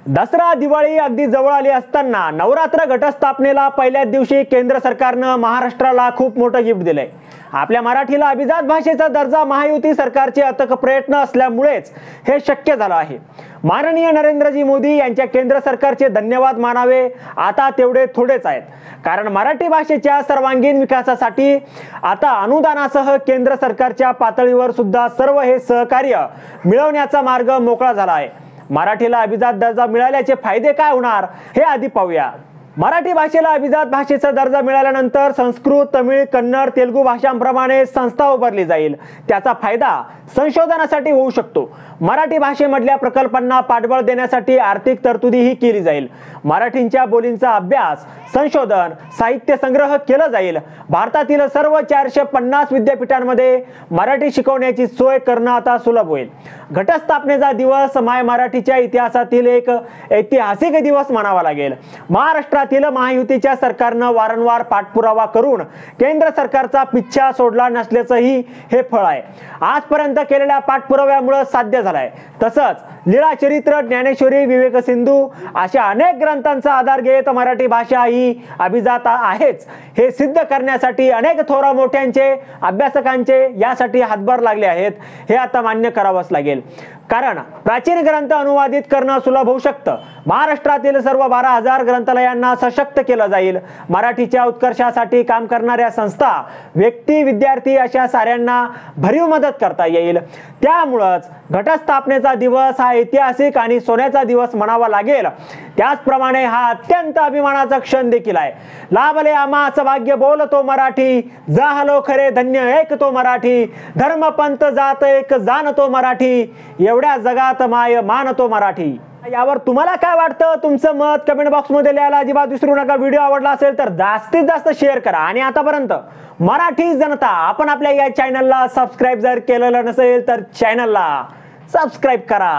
दसरा दिवाळी अगदी जवळ आली असताना नवरात्र घटस्थापनेला पहिल्याच दिवशी केंद्र सरकारनं महाराष्ट्राला खूप मोठं गिफ्ट दिलंय। आपल्या मराठीला अभिजात भाषेचा दर्जा महायुती सरकारचे अथक प्रयत्न असल्यामुळेच हे शक्य झालं आहे। माननीय नरेंद्रजी मोदी यांच्या केंद्र सरकारचे धन्यवाद मानावे आता तेवढे थोडेच आहेत, कारण मराठी भाषेच्या सर्वांगीण विकासासाठी आता अनुदानासह केंद्र सरकारच्या पातळीवर सुद्धा सर्व हे सहकार्य मिळवण्याचा मार्ग मोकळा झाला आहे। मराठीला अभिजात दर्जा मिळाल्याचे फायदे काय होणार हे आधी पाहूया। मराठी भाषेला अभिजात भाषेचा दर्जा मिळाल्यानंतर संस्कृत, तमिळ, कन्नड, तेलुगू भाषांप्रमाणे संस्था उभारली जाईल। त्याचा फायदा संशोधनासाठी होऊ शकतो। मराठी भाषेमधल्या प्रकल्पांना पाठबळ देण्यासाठी आर्थिक तरतुदीही केली जाईल। मराठीच्या बोलींचा अभ्यास, संशोधन, साहित्य संग्रह केला जाईल। भारतातील सर्व 450 विद्यापीठांमध्ये मराठी शिकवण्याची सोय करणं आता सुलभ होईल। घटस्थापनेचा दिवस माय मराठीच्या इतिहासातील एक ऐतिहासिक दिवस मानावा लागेल। महाराष्ट्रातील महायुतीच्या सरकारनं वारंवार पाठपुरावा करून केंद्र सरकारचा पिच्छा सोडला नसल्याचंही हे फळ आहे। आजपर्यंत केलेल्या पाठपुराव्यामुळे साध्य झालंय। तसंच लीळा चरित्र, ज्ञानेश्वरी, विवेक सिंधू अशा अनेक ग्रंथांचा आधार घेत मराठी भाषा ही अभिजात आहेच हे सिद्ध करण्यासाठी अनेक थोरा मोठ्यांचे, अभ्यासकांचे यासाठी हातभार लागले आहेत। हे आता मान्य करावंच लागेल, कारण प्राचीन ग्रंथ अनुवादित करणं सुलभ होऊ शकतं। महाराष्ट्रातील सर्व 12,000 ग्रंथालयांना सशक्त केलं जाईल। मराठीच्या उत्कर्षासाठी काम करणाऱ्या संस्था, व्यक्ती, विद्यार्थी अशा साऱ्यांना भरीव मदत करता येईल। त्यामुळेच घटस्थापनेचा दिवस हा ऐतिहासिक आणि सोन्याचा दिवस म्हणावा लागेल। त्याचप्रमाणे हा अत्यंत अभिमानाचा क्षण देखील आहे। लाभले आम्हास भाग्य बोलतो मराठी, जाहलो खरे धन्य ऐकतो मराठी, धर्म पंथ जात एक जाणतो मराठी, एवढ्या जगात माय मानतो मराठी। यावर तुम्हाला काय वाटतं? तुमचं मत कमेंट बॉक्स मध्ये लिहायला अजिबात विसरू नका। व्हिडिओ आवडला असेल तर जास्तीत जास्त शेअर करा आणि आतापर्यंत मराठी जनता आपण आपल्या या चॅनलला सबस्क्राईब जर केलेलं नसेल तर चॅनलला सबस्क्राईब करा।